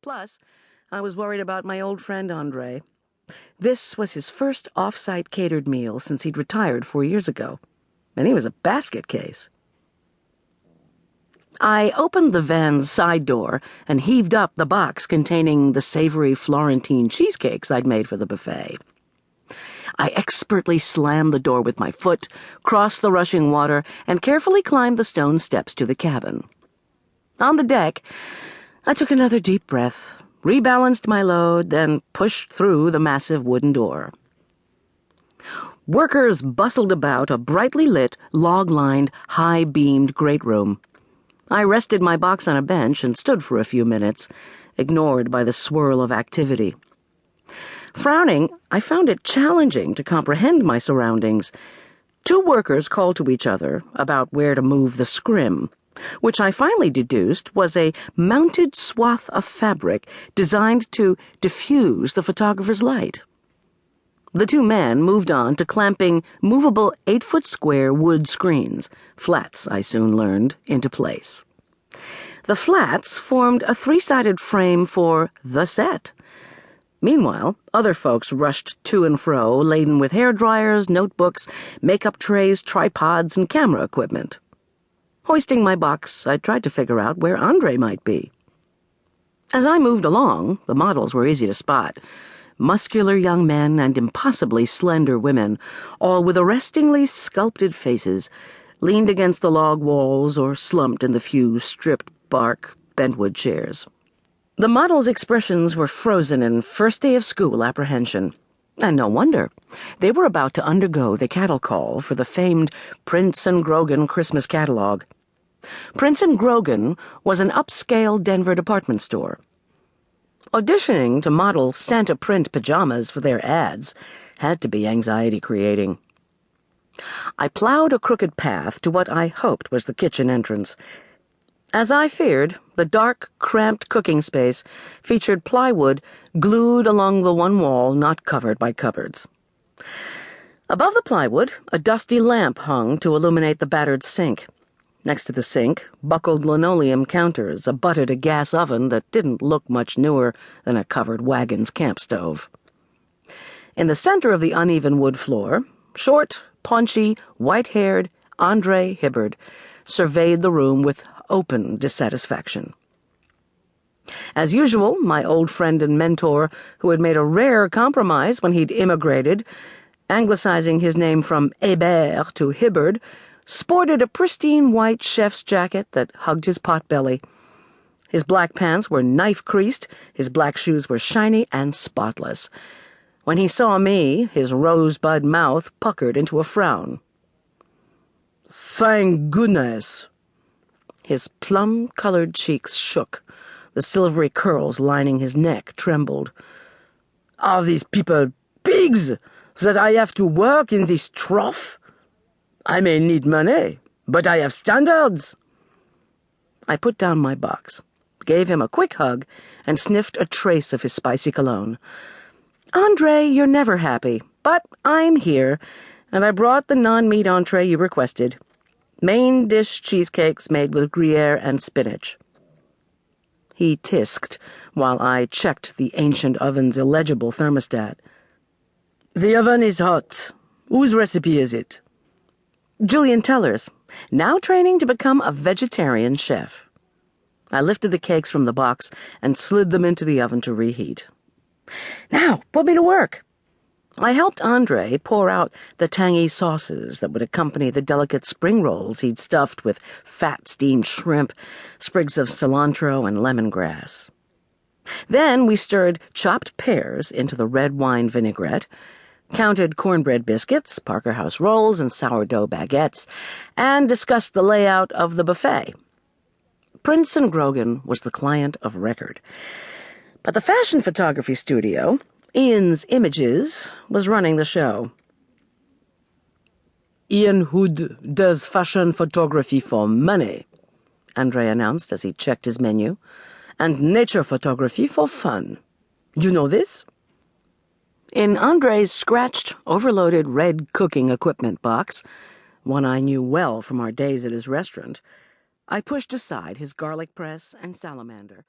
Plus, I was worried about my old friend Andre. This was his first off-site catered meal since he'd retired 4 years ago, and he was a basket case. I opened the van's side door and heaved up the box containing the savory Florentine cheesecakes I'd made for the buffet. I expertly slammed the door with my foot, crossed the rushing water, and carefully climbed the stone steps to the cabin. On the deck, I took another deep breath, rebalanced my load, then pushed through the massive wooden door. Workers bustled about a brightly lit, log-lined, high-beamed great room. I rested my box on a bench and stood for a few minutes, ignored by the swirl of activity. Frowning, I found it challenging to comprehend my surroundings. 2 workers called to each other about where to move the scrim, which I finally deduced was a mounted swath of fabric designed to diffuse the photographer's light. The 2 men moved on to clamping movable 8-foot-square wood screens, flats, I soon learned, into place. The flats formed a 3-sided frame for the set. Meanwhile, other folks rushed to and fro, laden with hair dryers, notebooks, makeup trays, tripods, and camera equipment. Hoisting my box, I tried to figure out where Andre might be. As I moved along, the models were easy to spot. Muscular young men and impossibly slender women, all with arrestingly sculpted faces, leaned against the log walls or slumped in the few stripped bark bentwood chairs. The models' expressions were frozen in first-day-of-school apprehension. And no wonder. They were about to undergo the cattle call for the famed Prince & Grogan Christmas catalog. Prince & Grogan was an upscale Denver department store. Auditioning to model Santa print pajamas for their ads had to be anxiety-creating. I plowed a crooked path to what I hoped was the kitchen entrance. As I feared, the dark, cramped cooking space featured plywood glued along the one wall not covered by cupboards. Above the plywood, a dusty lamp hung to illuminate the battered sink. Next to the sink, buckled linoleum counters abutted a gas oven that didn't look much newer than a covered wagon's camp stove. In the center of the uneven wood floor, short, paunchy, white-haired Andre Hibbard surveyed the room with open dissatisfaction. As usual, my old friend and mentor, who had made a rare compromise when he'd immigrated, anglicizing his name from Hébert to Hibbard, sported a pristine white chef's jacket that hugged his potbelly. His black pants were knife-creased, his black shoes were shiny and spotless. When he saw me, his rosebud mouth puckered into a frown. "Thank goodness!" His plum-colored cheeks shook. The silvery curls lining his neck trembled. "Are these people pigs that I have to work in this trough? I may need money, but I have standards." I put down my box, gave him a quick hug, and sniffed a trace of his spicy cologne. "Andre, you're never happy, but I'm here, and I brought the non-meat entree you requested. Main dish cheesecakes made with Gruyere and spinach." He tisked while I checked the ancient oven's illegible thermostat. "The oven is hot. Whose recipe is it?" "Julian Teller's, now training to become a vegetarian chef." I lifted the cakes from the box and slid them into the oven to reheat. "Now, put me to work." I helped Andre pour out the tangy sauces that would accompany the delicate spring rolls he'd stuffed with fat steamed shrimp, sprigs of cilantro, and lemongrass. Then we stirred chopped pears into the red wine vinaigrette, counted cornbread biscuits, Parker House rolls, and sourdough baguettes, and discussed the layout of the buffet. Prince & Grogan was the client of record, but the fashion photography studio, Ian's Images, was running the show. "Ian Hood does fashion photography for money," Andre announced as he checked his menu, "and nature photography for fun. You know this?" In Andre's scratched, overloaded red cooking equipment box, one I knew well from our days at his restaurant, I pushed aside his garlic press and salamander